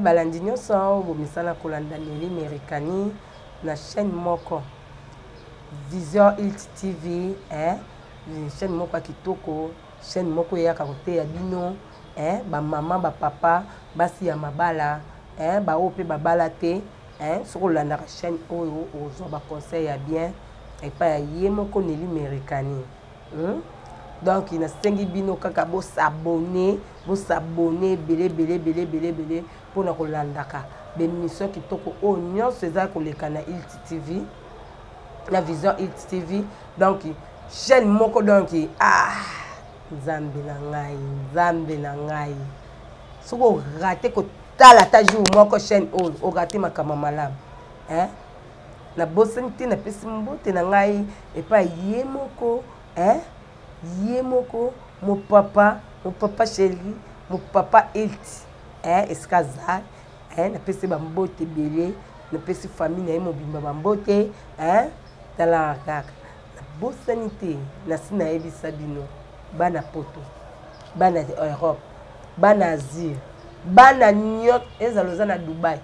balandi nyonso bomisana kolanda Nelly Merikani na chaîne moko Vision Hit TV chaîne moko kitoko chaîne moko yaka kote ya bino ba maman ba papa basi ya mabala ba ope babala te soko landa chaîne oyo ozo ba conseil ya bien et pas yé moko Nelly Merikani donc il a sengi bino kaka bo s'abonner belé pour na kolandaka bémission kitoko o nyonso eza koleka na Hit TV la Vision Hit TV donc chaîne moko donc nzambe na ngai soko raté ko tala ta jour moko chaîne o raté makama malamu na bosenti na pesi mbote na ngai et pas yé moko mon papa chéri mon papa Hit eskaza na pesi bambote belé na pesi famille na mobimba bambote tala kaka na bosanité na sina yebisa bino bana poto bana Europe bana Asie bana nyot ezaloza na Dubai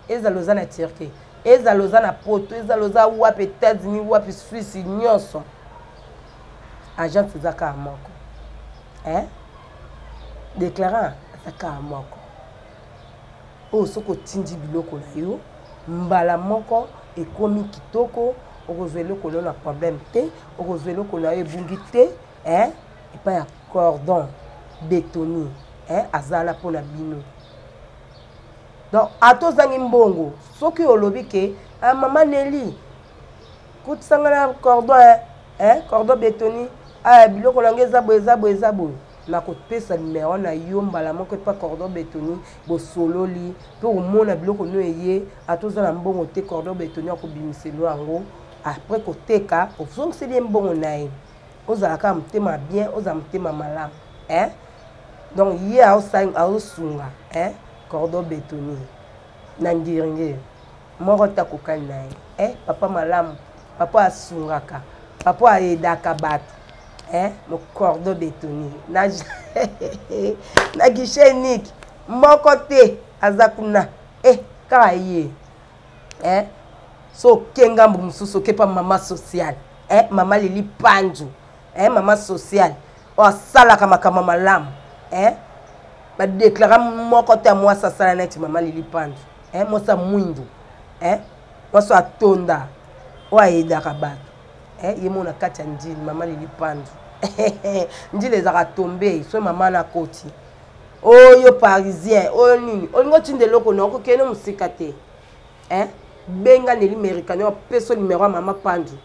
ezaloza na Turquie ezaloza na poto ezaloza wapi États-Unis wapi Suisse nyonso agent zaka moko déclarant zaka moko o soko tindi biloko na yo mbala moko ekomi kitoko okozwelo ko na problème te okozwelo ko na ebungi te et pas ya cordon bétonné azala pona bino donc atozangi mbongo soki olobi ke maman Nelly kutsanga na cordon bétonné biloko na ngeza boye na kopesa numéro na yo mbala moko pas cordon bétonné bo sololi pour mona biloko no eye atoza na mbongo te cordon bétonné ko bimiselo yango après koteka ofonseli mbongo na ye ozalaka mutema bien oza mutema malamu donc ye aosunga cordon bétonné na ndiringe moko takokani na ye papa malamu papa asungaka papa ayedaka bato mo cordon bétonné na guichet unique moko te aza kuna kaka ye so kengambu mususu kepa mama social mama Lili Panju mama social o asalaka makama malamu ba déclara moko te mwasa sala neti mama Lili Panju mwasa mwindu mwasa atonda o ayedaka bato ye mona kati ya njili mama Lili Panju njili ezaka tombe so mama na koti oyo parisien oyo nini olingo tinde loko na okokene musika te benga Nelly Merikani o peso numéro mama Panju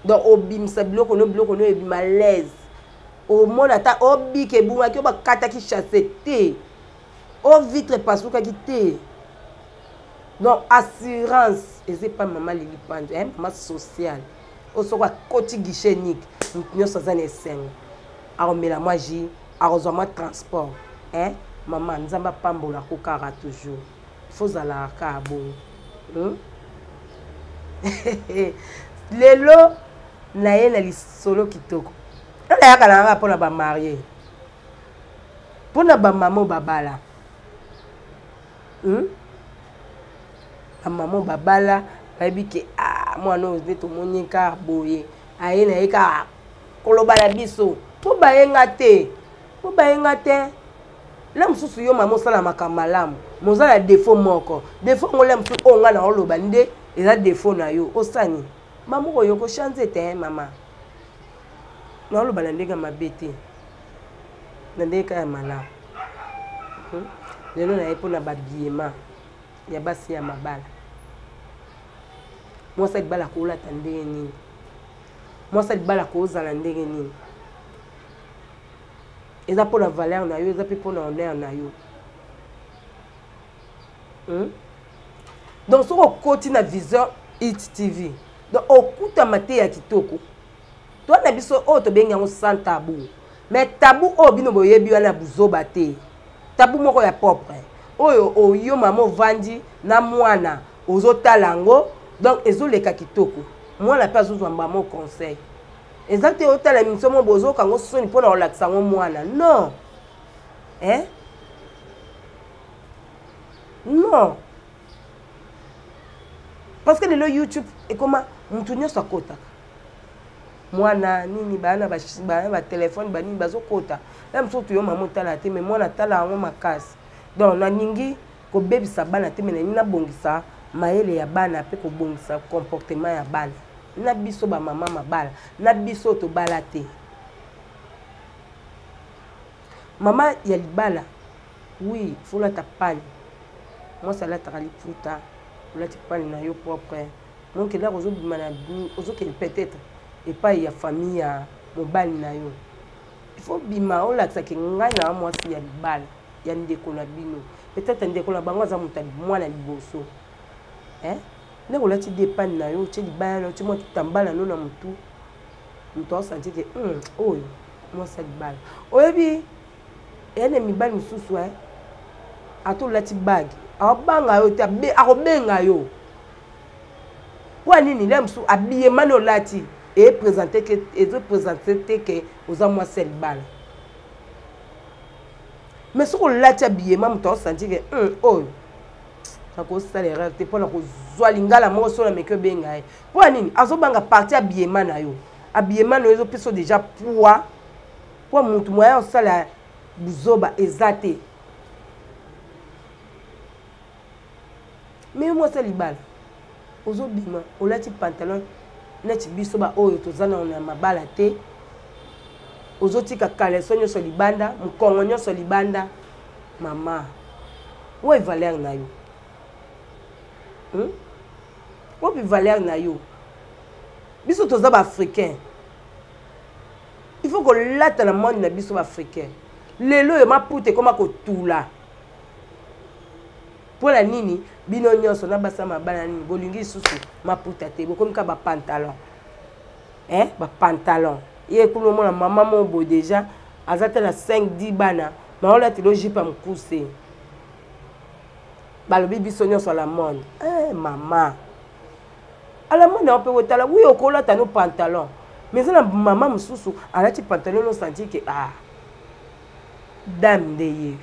donc obimisa biloko no ebima l'aise o mona ta obike bunga ki bakata ki chasser te o vitre pasuka ki te donc assurance eze pas mama Lili Panju mama social o soko koti guichet unique nyonso za na esengo aomela moi ji arozwa moi transport mama nzamba pambola kokara toujours faut zala ka bon lelo na ye na lisolo kitoko na yaka na nga pona ba marié pona ba mama babala ba mama babala bayebi ke mwana oze tomoni ka boye aye na ye ka koloba na biso po bayenga te la mususu yo mama osala makambo malamu mozala défaut moko défaut ngole musu onga na oloba nde eza défaut na yo osani mama oyo ko chanze te mama na oloba na ndenge mabe te na ndenge ka ya malamu lelo na ye mpona babiema ya basi ya mabala mwasa libala koolata ndenge nini mwasa libala koozala ndenge nini eza mpona valeur na yo eza mpe mpona honneur na yo donc soki okoti na Vision Hit TV donc okutama te ya kitoko to na biso oyo tobengi yango sans tabou mais tabou oyo bino boyebi wana buzoba te tabou moko ya propre oyo oyo mama ovandi na mwana ozotala yango donc ezoleka kitoko mwana mpe azozwa mbamo conseil exacte otala émission mo bozoka ngo soni mpona olakisa ngo mwana non Non. Parce que le YouTube est comme mutu nyonso akota. Mwana nini bana ba téléphone ba nini bazo kota. Même surtout yo maman tala te mais mwana tala ngo makasi. Donc na ningi ko bebisa bana te mais na bongisa mayele ya bana pe ko bongisa comportement ya bana. Na biso ba mama mabala, na biso to bala te. Mama ya libala. Oui, faut la tapane. Moi ça la trali puta. Là tu parles na yo propre. Donc là ozo bimana ozo que peut-être et pas ya famille ya mobali na yo. Il faut bima o la ça que ngai na moi si ya libala. Ya ndeko na bino. Peut-être ndeko na bango za mutali mwana liboso. Hein? Là on la tu dépend na yo, tu libala, tu moi tambala no na mutu. Mutu senti que oh moi ça libala. Oyebi ene mibali mususu hein. Ato la ti bag. Abanga yo ta be akobenga yo. Kwa nini là musu abiye mano lati et présenter que que aux amours célibataires. Mais ce qu'on l'a ti abiye mamu to senti que oh ça cause ça l'erreur te pour la ko zwalingala mo so na meke benga. Kwa nini azobanga parti abiye mana yo. Abiye mano yo peso déjà poids. Kwa muntu moya osala buzoba ezate. Mais moi c'est libala. Ozo bima, olati pantalon neti biso ba oyo tozana na mabala te. Ozo tika caleçon nyo so libanda, mkongo nyo so libanda. Mama. Où est valeur na yo? Où est valeur na yo? Biso toza ba africain. Il faut que late na monde na biso ba africain. Lelo yo mapute koma ko tula. Pour la nini bino nyonso na basa mabala nini bolingi susu maputa te bokomi ka ba pantalon ba pantalon ye kuno mona mama mo bo déjà azata na 5-10 bana maola te logique pa mkuse balobi biso nyonso la monde mama ala monde on peut wotala oui okola ta no pantalon mais na mama mususu alati pantalon no senti que dame de ye.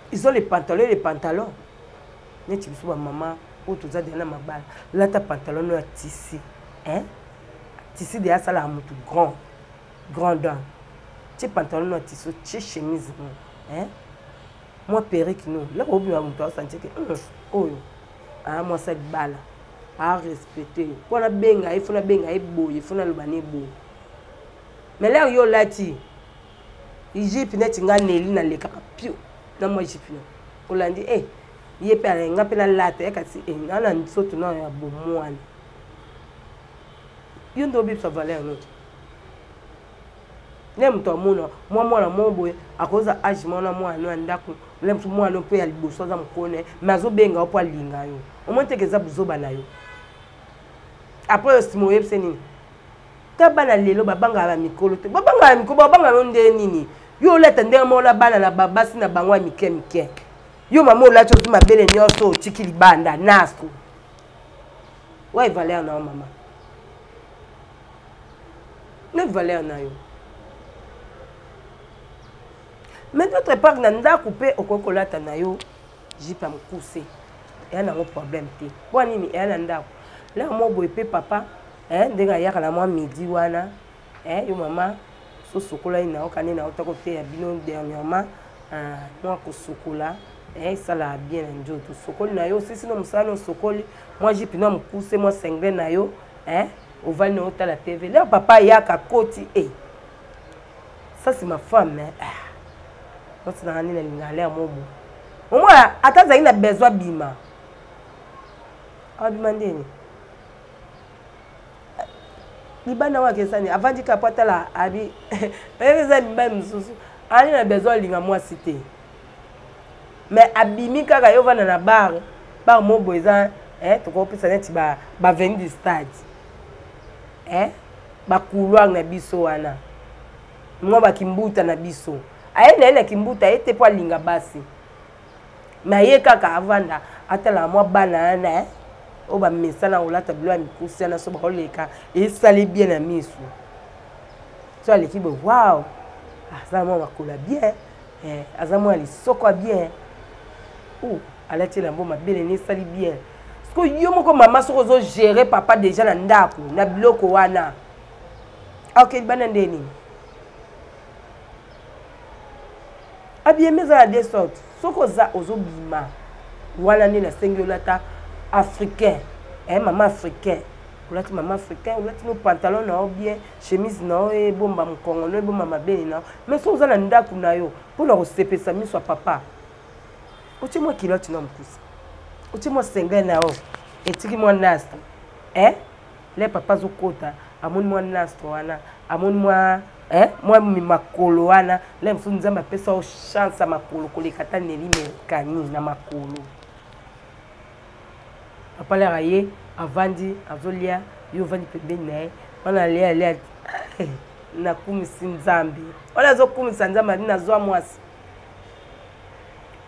Ils ont les pantalons. Mais tu vois maman, où tu as déjà ma balle. Là ta pantalon no tissu, tissu de ça là mutu grandeur. Tu pantalon no tissu, tu chemise, moi perruque non. Là au bien mutu sentir que oh moi cette balle à respecter. Pour la benga, il faut la benga et beau, il faut la lobane beau. Mais là yo lati, il j'ai peut-être ngane na le capio. Na moi j'ai fini. Olandi ye pe ala nga pe na late kasi ngana nsoto na ya bomwana. Yo ndo bi sa valeur notre. Nem to mona mwana mombo akoza age mona mwana ndako lem tu mwana pe ya liboso za mkone mazo benga opo alinga yo. Omonte keza buzoba na yo. Après stimo yepse nini. Tabana lelo babanga la mikolo te. Babanga la mikolo babanga nde nini. Yo leta ndenge mola bana na babasi na bangwa mike. Yo mama la chozi mabele nyonso tiki libanda nasko. Ouais valeur na mama. Ne valeur na yo. Mais d'autre part na nda couper okokolata na yo jipa mkuse. Ya na mo problème te. Kwa nini ya na ndako. Là mo boy pe papa ndenga yaka na mwa midi wana yo mama so sokola ina okane na otako te ya bino dernièrement moi ko sokola ça la bien njoto sokoli na yo sisi no musano sokoli moi jipina mukuse moi sengre na yo au val no ta la TV là papa yaka koti ça c'est ma femme moi c'est na nini na l'air mobo au moins ataza ina besoin bima abimandeni libana wa kesani avant di kapata la abi peza même susu ani na besoin linga moi cité mais abimi kaka yo vana na bar mo boza to ko pesa net ba venir du stade ba couloir na biso wana mo ba kimbuta na biso aye na kimbuta ete po linga basi mais ye kaka avanda atala mo bana na o ba mesana o la tablo a mikusi na so ba oleka e sali bien na misu so l'équipe wow azamo makola bien azamo ali soko bien Oh, alati na mboma belle ni sali bien. Parce que yo moko maman soko zo gérer papa déjà na ndako, na biloko wana. OK, bana ndeni. Abie meza à des sortes. Soko za ozo bima. Wana ni na sengolata africain. Maman africain. Olati maman africain, olati no pantalon na bien, chemise na e bomba mkongo, no bomba mabeli na. Mais so za na ndako na yo, pour na osepesa miso papa. Oти mo kiloti na mkusi. Oti mo senga na o. Etiki mo nasta. Le papa zo kota, amoni mo nasta wana, amoni mo moi mi makolo wana, le mfu nzamba pesa o chance makolo kolekata neli mekani na makolo. Papa le raye avandi azolia yo vandi pembeni na ye wana lia na kumisi nzambe wala zo kumisa nzambe na zo mwasi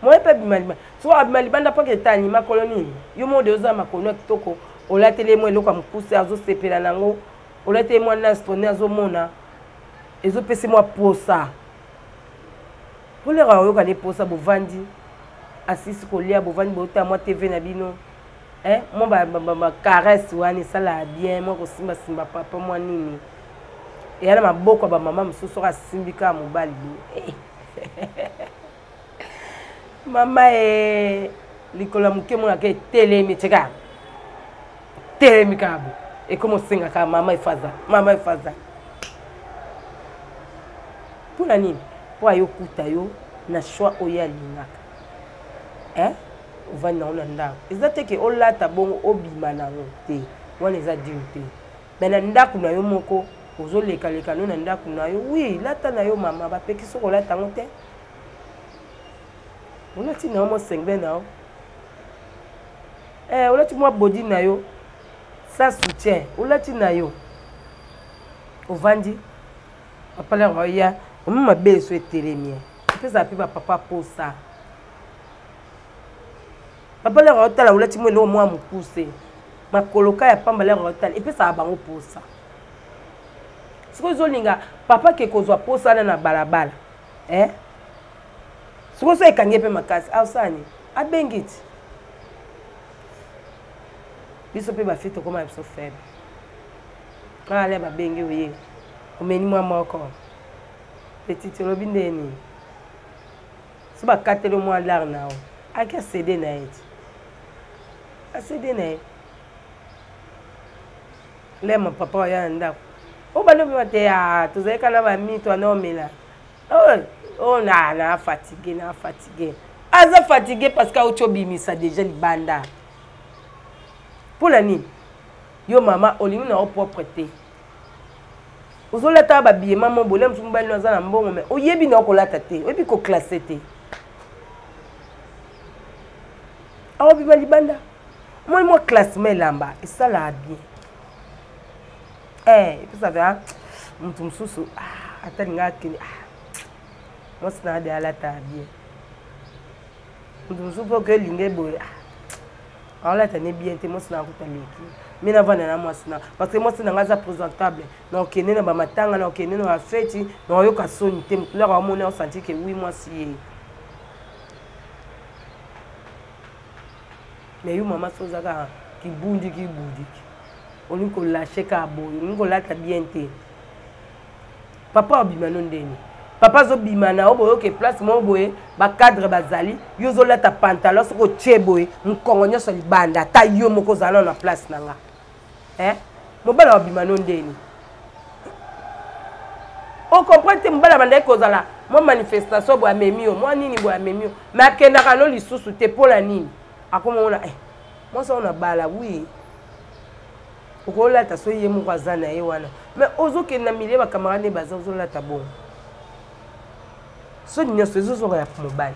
moi pe bimaliba so abimalibanda pa ke tani makoloni yo mo de oza makolo kitoko olatele mo eloko mkusi azo sepela nango olatele mo na stone azo mona ezo pese mo posa polera yo kane posa bovandi asisi kolia bovandi bota mo TV na bino moi ba caresse wani sala bien moi ko simba papa moi nini et ala maboko ba maman mususu ka simbika mobali mama likola muke mo ke telemi cheka telemi kabo et comment singa ka mama ifaza pour la nini pour ayo kuta yo na choix oya lingaka uvani na ona ndako ezate ke olata bongo obima na te wana eza dire te mais na ndako na yo moko ozoleka leka no na ndako na yo oui lata na yo mama bapeki soko olata ngo te olati na yo mo sengbe na yo olati mwa body na yo sans soutien olati na yo ovandi apale roya omama beso etelemie epesa pe papa posa papa le rotala ulati mo lo mo amukuse makoloka ya pamba le rotala epesa bango posa siko zolinga papa ke kozwa posa na balabala siko so ekange pe makasi ausani abengiti biso pe ba fito koma biso faible ale ba bengi oye omeni mwa moko petit lobi ndeni so ba katelo mwa lar na o aka cede na eti asede na le mon papa ya ndako o bano bi mate ya tozeka na ba mito na omela oh na fatigué aza fatigué parce que auto bimisa déjà libanda pour la nini yo mama olingi na propreté ozolata ba biye mama bolé mfumba no za na mbongo mais oyebi na kolata te oyebi ko classer te awo bi libanda moi classement lamba et ça là bien et puis ça va mtu msusu hata ngaki moi ça de ala ta bien mtu msusu pour que linge boy ala ta ne bien te moi ça na kutaleki mais na vana na moi ça parce que moi ça ngaza présentable donc kene na ba matanga na kene na fête na yo ka soni te mtu la ba mona on sentit que oui moi si mais yo maman sozaka ki bundi oni ko lâcher ka boyo oni ko lata bien te papa obimano ndeni papa zo bimana oboyo ke place mo boye ba cadre bazali yo zo lata pantalon soko cheboye nkongo nyoso libanda ta yo moko zala na place nanga mobala obimano ndeni on comprend te mbala banda ko zala mo manifestation bo amemio mo nini bo amemio ma kenda kalo lisusu te pola nini akoma ona moi ça on a bala oui okola ta so yemu kwazana ye wana mais ozo ke na mile ba camarade baza ozo la ta bon so nyoso zo zo ya mobile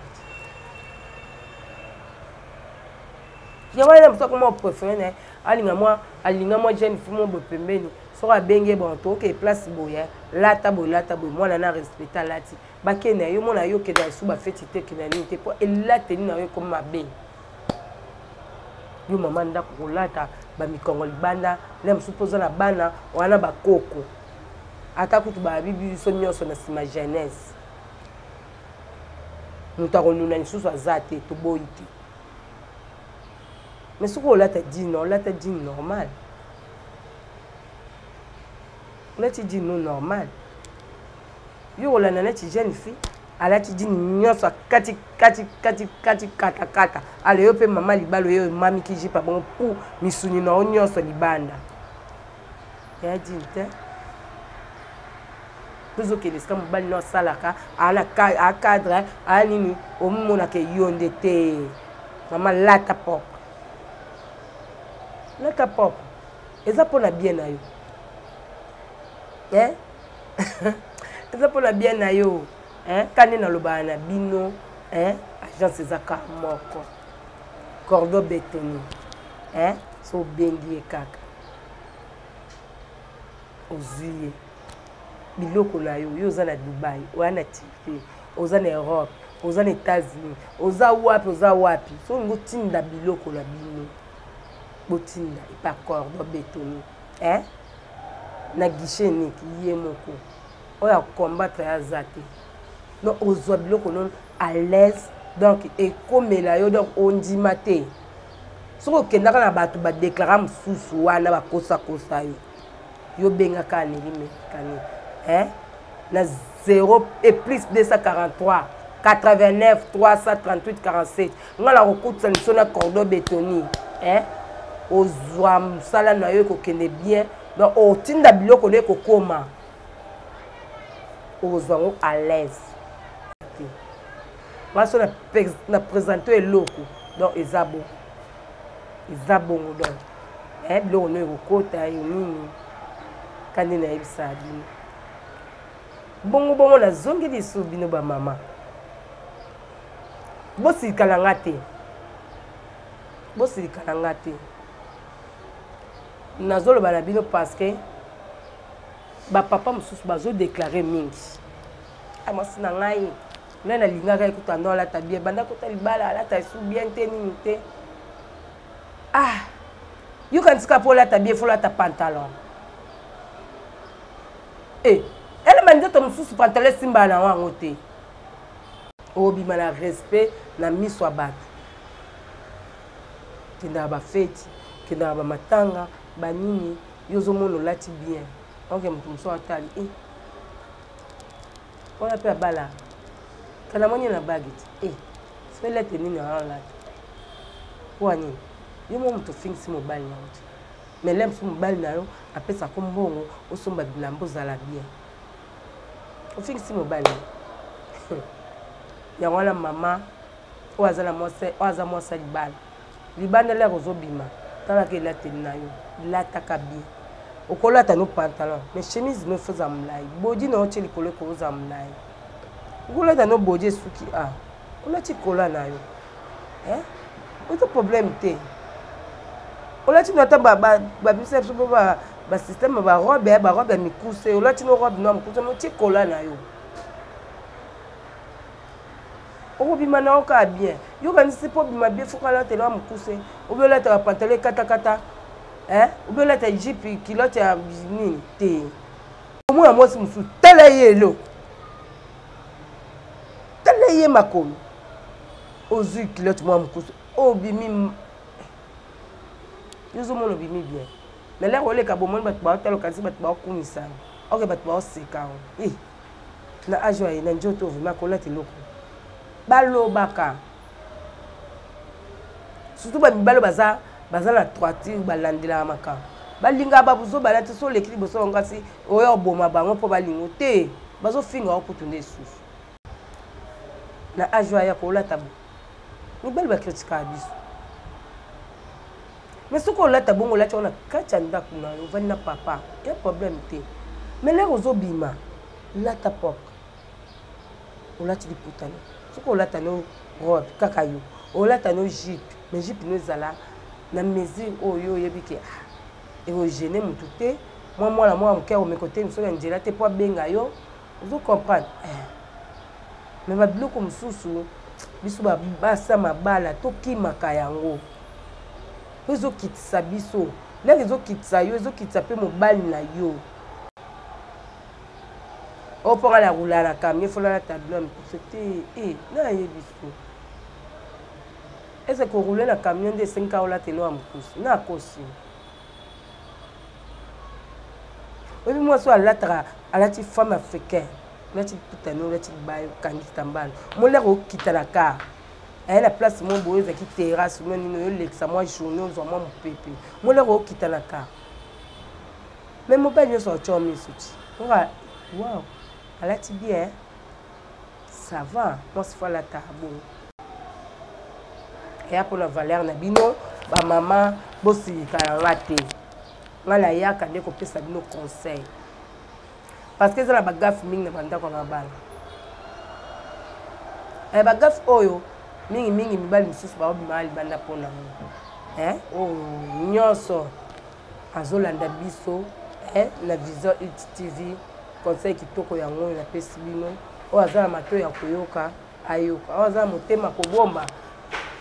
ya wana mso ko mo préféré na alinga moi jeune fille mo pembeni so ka benge bon to ke place boya lata boy moi na respecta lati ba ke na yo mo na yo ke da su ba feti te ke na ni te po elate ni na yo comme mabe yo mama ndako kolata ba mikongo libanda le msupoza na bana wana bakoko ata kutu ba bibi so nyoso na sima jeunesse mutako nuna nisusu azate to boiti Mais ce qu'on l'a dit non, là dit normal. Là tu dis non normal. Yo la nana tu jeune fille, ala tu dis nyonso kati kata. Ale yo pe mama libalo yo mami ki jipa bon pour misuni na nyonso libanda. Ya dit te. Plus que les scams bal no salaka, ala cadre, anini o mona ke yonde te. Mama lata pop. Lata pop. Eza pona bien na yo. Eh? Eza pona bien na yo. Eh? Kane na loba na bino, eh? Agence ezaka moko. Cordon bétonné. Eh? So bengi kaka. Ozuye. Biloko na yo, yo za na Dubai, wana TV, oza na Europe, oza na États-Unis, oza wapi. So ngo tinda biloko na bino. Botinda ipa cordon bétonné. Eh? Na guichet ni kiye moko. Oya combattre ya zate. Non ozo biloko non à l'aise. Donc et comme la yo donc on dit maté. So ke ndaka na batu ba déclarer mususu wana ba kosa yo. Yo benga kani lime kani. Hein? Na 0 et plus 243 89 338 47. Ngala rekouta na cordon bétonné. Hein? Ozwa musala na yo ko kende bien. Donc o tinda biloko le ko koma. Ozwa à l'aise. Moi so na présenter eloko. Donc ezabo. Ezabo donc. Eh biloko no ko kota yo nini. Kandi na ebisa bino. Bongo na zongi disu bino ba mama. Bosi kalangate. Nazolo ba na bino parce que ba papa mususu bazo déclarer mingi. Amasi na ngai. Nana lingaka ekuta ndo la tabia banda kota libala ala ta su bien te nini te. Ah. You can skip la tabia fola ta pantalon. Eh, elle m'a dit que je pantalon simba na wango te. Obi mana respect na miso abat. Kenda ba fête, kenda ba matanga, ba nini, yozo mono lati bien. Donc mutu so atali eh. On a pe bala. Kana moni na baguette. Eh, c'est la tenue na la. Wani. Yo mo mutu fingsi mobile na uti. Mais l'aime sur mobile na yo, après ça comme bon, au somba bilambo zala bien. Au fingsi mobile. Ya wala mama, oaza mo sa libala. Libanda la rozobima. Tala ke la tenue na yo, la takabi. Okolata no pantalon, mais chemise no faza mlai. Bodi no cheli kole ko za mlai. Okolata no bodi suki a. Ola ti kola na yo. Eh? Autre problème te. Ola ti no ta ba biceps ba système ba robe mi kuse. Ola ti no robe no mkuse no ti kola na yo. Obima na oka bien. Yo kan si po bima bien faut kala te lo mkuse. Obola ta pantalon kata. Eh? Obola ta jipi kilote ya nini te. Omo ya mosi musu tele yelo. Tele ye makomi. Ozu kilote mo mkuse. Obimi yozo mono bimi bien. Mais là on le ka bomoni bat ba telo kasi bat ba kumisa. OK bat ba oseka. Eh. Na ajo ye na njoto vima kola te loko. Balo baka. Surtout ba mibalo baza na troiti balandela maka. Balinga babuzo balati so lekili boso ngasi oyo boma bango po balingo te. Bazo finga okutunde susu. Na ajo ya kola tabu. Mibalo ba kritika biso. Mais ce qu'on l'a tabongo là tu on a kachanda kuna on va na papa. Il y a problème te. Mais là ozobima. Là ta pop. On l'a ti di putana. Ce qu'on l'a tano robe kakayo. On l'a tano jupe. Mais jupe no zala na mesure oyo yebike. Et au gêner mutu te. Moi la moi mke o me côté mso njela te po benga yo. Vous comprenez? Mais ba biloko mususu biso ba sa mabala to kimaka yango. Ezo kitisa biso. Là ezo kitisa yo, ezo kitisa pe mobali na yo. O pour la rouler la camion, faut la tableau c'était na ye biso. Est-ce que rouler le camion de 5 ans là te lo amkusi na kosi oui moi soit à la petite femme africaine la petite putano la petite bail kangi tambal mon l'air au kitanaka elle la place mon boy qui terrasse mon nino lexa moi journée aux moi mon pépé mon l'air au kitanaka mais mon père ne sort chomi souti wow elle a dit bien ça va moi c'est fois la tabo et pour la valeur na bino ba maman bosi kalanga te ngala yaka ndeko pesa bino conseil parce que ça la bagaf mingi na banda ko na bala bagaf oyo mingi mibali misusu ba obima banda pona oh nyonso azolanda biso la Vision TV conseil kitoko yango na pesi bino o azala mato ya koyoka ayoka o azala motema kobomba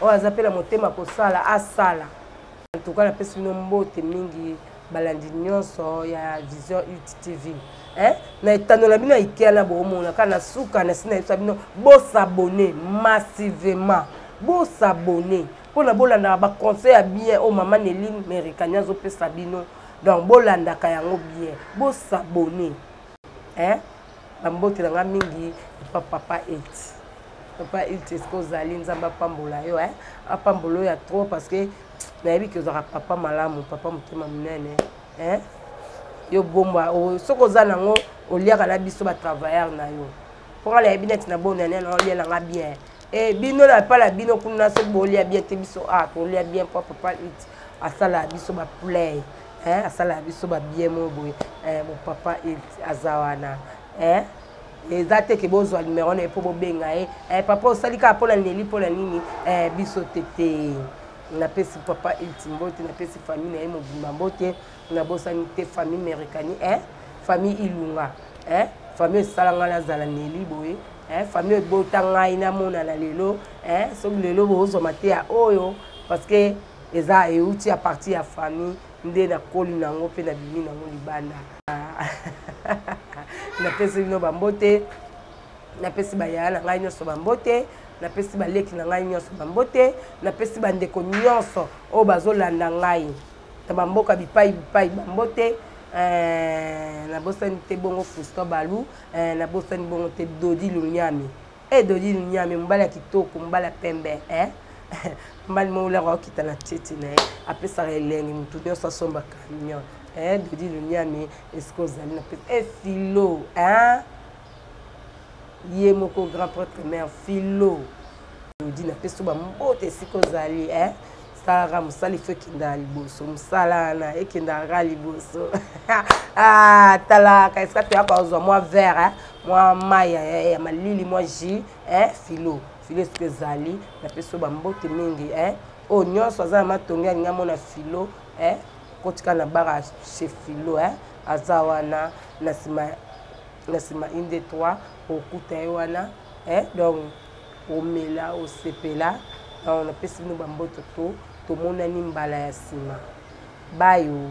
o azapela motema kosala asala en tout cas la pesi bino mbote mingi balandi nyonso ya Vision TV na etanola bino ikea na bomona kana suka na sina yesa bino bo s'abonner massivement bo s'abonner pona bolanda ba conseil ya bien o mama Nelly Americania zo pesa bino donc bolanda ka yango bien bo s'abonner bambote nanga mingi papa est-ce que ozali nzamba pambola yo apambolo ya trop parce que nayebi ke ozaka papa malamu papa motema munene yo bomba soko oza nango oliaka na biso batravailleur na yo mponga nayebi neti na bonane na olielanga bien bino na pala bino kuna soki bolia bien te biso tolia bien mpo papa it asala biso baplay asala biso babien mo boye papa it aza wana eza te ke bozwa numero na ye mpo bobenga ye papa osali kaka mpona Nelly mpona nini biso tete napesi papa it mbote napesi famille na ye mobimba mbote na bosani te famille Americani famille Ilunga famille esalanga nazala Nelly boye famille ebota ngai namona na lelo soki lelo bozwama te ya oyo parce que eza euti ya partie ya famille nde nakoli nango mpe na bimi nango libanda napesi bino bambote napesi bayaya na ngai nyonso bambote napesi baleki na ngai nyonso bambote napesi bandeko nyonso oyo bazolanda ngai na bamboka bipai bambote nabosani te bongo Fusto Balu nabosani bongo te Dodi Lunyami Dodi Lunyami mobali ya kitoko mobali ya pembe mobali molaka okita na tete na ye apesaka elengi motu nyonso asombaka mignon Dodi Lunyami eske ozali na pesi Philo ye moko grand prêtre mère Philo Dodi na pesi bambote esika ozali salaka mosala ifo ekendaka liboso mosala wana ekendaka liboso talaka esika toyaka ozwa mwa vere mwa mai ya malili mwa jus Philo esika ezali napesi bambote mingi oyo nyonso aza na matongi alinga mona Philo kotika na bara chez Philo aza wana na nsima inde 3 okuta ye wana donc omela osepela napesi bino bambote to tomonani mbala ya nsima bayo